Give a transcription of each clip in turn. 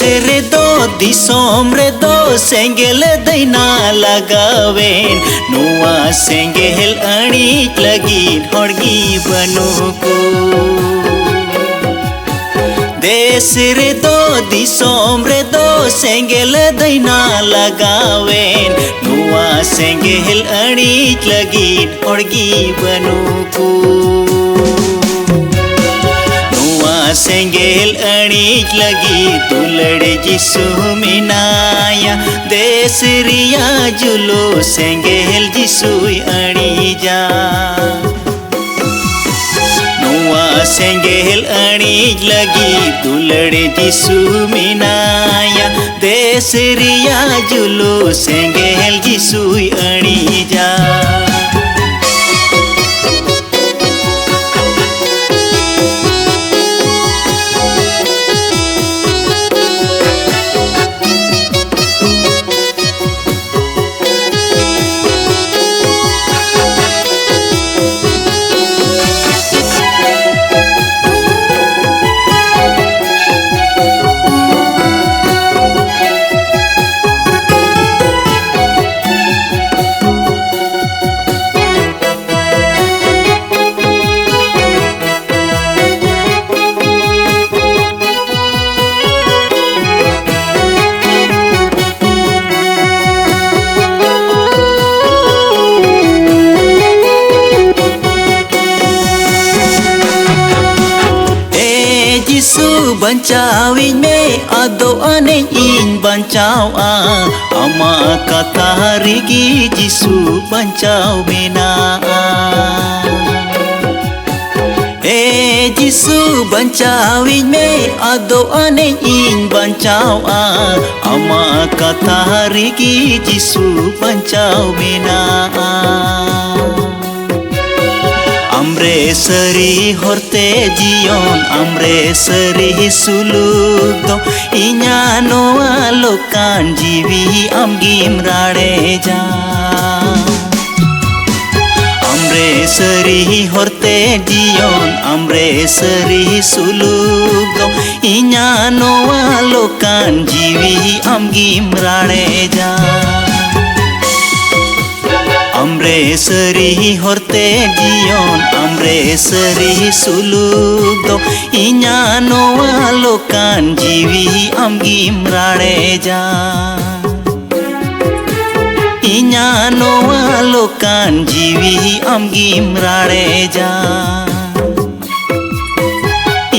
रे दो दिसोम रे दो सेंगेल दैना लगावेन नुआ सेंगेल अणिक लगिन हड़गी बनुको देश रे दो दिसोम रे दो सेंगेल दैना लगावेन नुआ सेंगेल अणिक लगिन हड़गी बनुको सेंगेल अणिक लगी तुलड़े जिसु मिनाया देश रिया जुलो सेंगेल जिसु अणी जा नुआ सेंगेल अणिक लगी तुलड़े जिसु मिनाया देश रिया जुलो सेंगेल जिसु अणी जा जिसु बंचाविन में अदो अने इन बंचाव अमा कथा रिगी जिसु बंचाव मेना ए जिसु बंचाविन में अदो अने इन बंचाव अमा कथा रिगी जिसु बंचाव मेना अमरेसरी होरते जियोन अमरेसरी सुलुक दो इन्या नोआ लोकान जीवी आमगिम राड़े जा अमरेसरी होरते जियोन अमरेसरी सुलुक दो इन्या नोआ लोकान जीवी आमगिम राड़े जा अमरेसरी होरते जियोन अमरेसरी सुलुक दो इन्या नोआ लोकान जीवी आमगिम राड़े जा इन्या नोआ लोकान जीवी आमगिम राड़े जा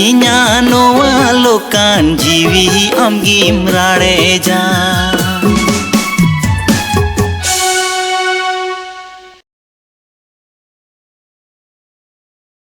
इन्या नोआ लोकान जीवी आमगिम राड़े जा।